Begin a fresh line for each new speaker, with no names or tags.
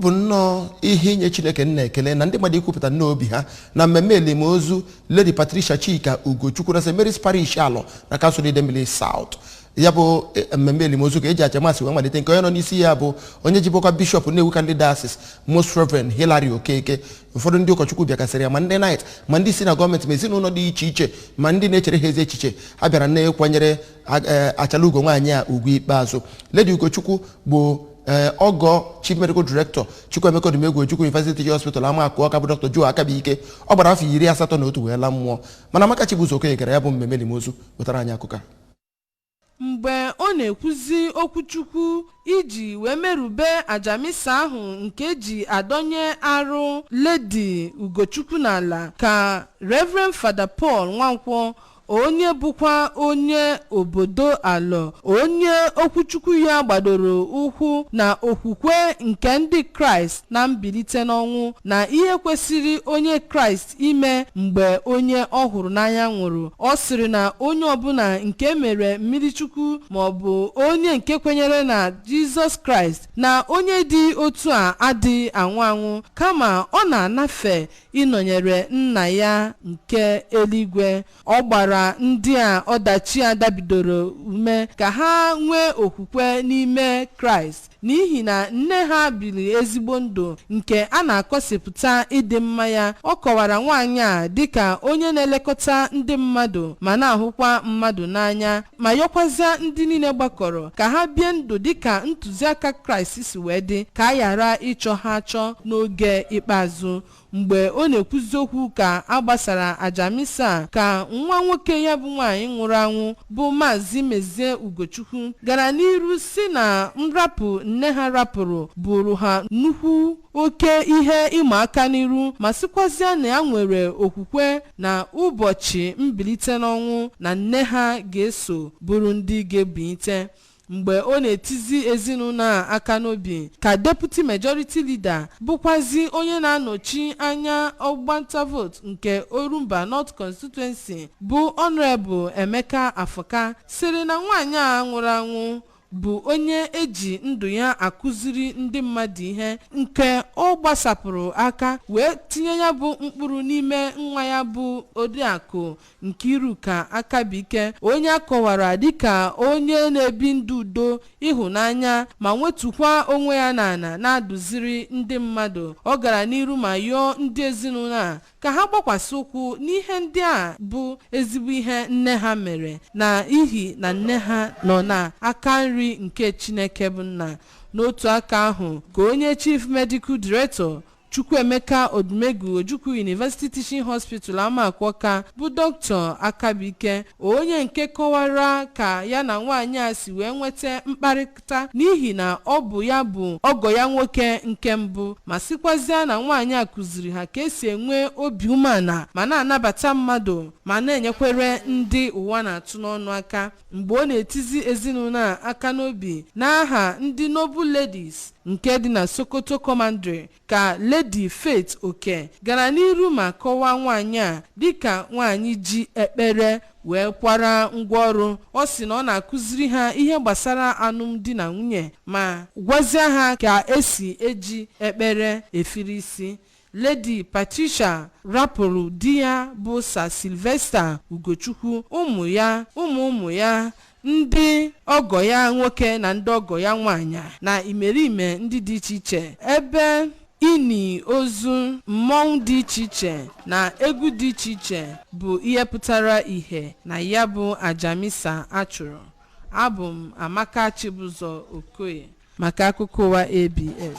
bụ nnọọ ihe inye Chineke nna ekele na ndị mmadụ ikwupụta n'obi ha na mmemme elimozu Lady Pratricia Chika Ugochukwu na St. Mary's Parish Alọ na kansụl Idemili South. Ya bụ mmemme elimozu ka eji achamasị wee malite nke onye nọ n'isi ya bụ onye jibokwa bishọp Nnewi Candidacies Most Reverend Hilary Okeke. Ụfọdụ ndị ụkọchukwu bịakasịrị ya ma ndị knight ma ndị si na gọọmenti ma ezinụlọ dị iche iche ma ndị na-echere ha ezi echiche a bịara na-ekwanyere achala ugo nwaanyị a ugwu ikpeazụ. Lady Ugochukwu bụ Ogo Chief Medical Director Chukwuemeka Odumegwu Ojukwu University Hospital Amaku Ọka bụ Dr. Joe Akabike. Ọ gbara afọ 81 wee la mmụọ mana Amaka Chibuzo Okoye gara ya bụ mmemme elimozu wetara anyị akụkọ.
Mgbe ọ na-ekwuzi okwuchukwu iji wee merube ajamisa ahụ nke ji adonye arụ Lady Ugochukwu n'ala ka Reverend Father Paul Nwankwọ onye bụkwa onye obodo Alọ onye okwuchukwu ya gbadoro ụkwụ na okwukwe nke ndị Kraịst na mbilite n'ọnwụ na ihe kwesịrị onye Kraịst ime mgbe onye ọ hụrụ n'anya nwụrụ. Ọ sịrị na onye ọbụla nke mere mmiri chukwu ma ọ bụ onye nke kwenyere na Jizọs Kraịst na onye dị otu a adịghị anwụ anwụ kama ọ na-anafe ịnọnyere nna ya nke eluigwe. Ọ gbara ndị a ọdachi adabidoro ume ka ha nwee okwukwe n'ime Kraịst n'ihi na nne ha biri ezigbo ndụ nke a na-akọsịpụta ịdị mma ya. Ọ kọwara nwaanyị a dịka onye na-elekọta ndị mmadụ ma na-ahụkwa mmadụ n'anya ma yọkwazịa ndị niile gbakọrọ ka ha bie ndụ dịka ntụziaka Kraịst si wee dị ka a ghara ịchọ ha achọ n'oge ikpeazụ. Mgbe ọ na-ekwuzi okwu ka a gbasara ajamisa ka nwa nwoke ya bụ nwaanyị nwụrụ anwụ bụ Maazị Mezie Ugochukwu gara n'iru si na nrapụ nne ha rapụrụ bụrụ ha nnukwu oke ihe ịma aka n'iru ma sịkwazịa na ya nwere okwukwe na ụbọchị mbilite n'ọnwụ na nne ha ga-eso bụrụ ndị ga-ebilite. Mgbe ọ na-etizi ezinụlọ aka n'obi ka Deputy Majority Leader bụkwazi onye na-anọchi anya ọgbanta vote nke Orumba North Constituency bụ Honorable Emeka Afọka sịrị na nwaanyị a nwụrụ anwụ bụ onye eji ndụ ya akụziri ndị mmadụ ihe nke ọ gbasapụrụ aka wee tinye ya bụ mkpụrụ n'ime nwa ya bụ Oriakụ Nkiruka Akabike onye akọwara dịka onye na-ebi ndụ udo ịhụnanya ma nwetukwa onwe ya n'ala na-adụziri ndị mmadụ. Ọ gara n'iru ma yọọ ndị ezinụlọ a ka ha gbakwasị ụkwụ n'ihe ndị a bụ ezigbo ihe nne ha mere na ihi na nne ha nọ na aka nri nke Chineke bụ nna. N'otu aka ahụ ka onye Chief Medical Director Chukwuemeka Odumegwu Ojukwu University Teaching Hospital Amaku Ọka bụ Dr. Akabike onye nke kọwara ka ya na nwaanyị a si wee nweta mkparịta n'ihi na ọ bụ ya bụ ọgọ ya nwoke nke mbụ ma sịkwazịa na nwaanyị a kụziri ha ka esi enwe obi umeala ma na-anabata mmadụ ma na-enyekwere ndị ụwa na-atụ n'ọnụ aka. Mgbe ọ na-etizi ezinụlọ aka n'obi n'aha ndị Noble Ladies nke dị na Sokoto Commandery ka Lady Faith Oke gara n'iru ma kọwaa nwaanyị a dịka nwaanyị ji ekpere wee kwara ngwaọrụ. Ọ sị na ọ na-akụziri ha ihe gbasara alụmdi na nwunye ma gwazie ha ka esi eji ekpere efiri isi. Lady Pratricia rapụrụ di ya bụ Sir Sylvester Ugochukwu ụmụ ya ndị ọgọ ya nwoke na ndị ọgọ ya nwaanyị na imerime ndị dị iche iche ebe ini ozu mmọnwụ dị iche iche na egwu dị iche iche bụ ihe pụtara ihe na ya bụ ajamisa achụrụ. Abụ m Amaka Chibuzo Okoye maka akụkọ ụwa ABS.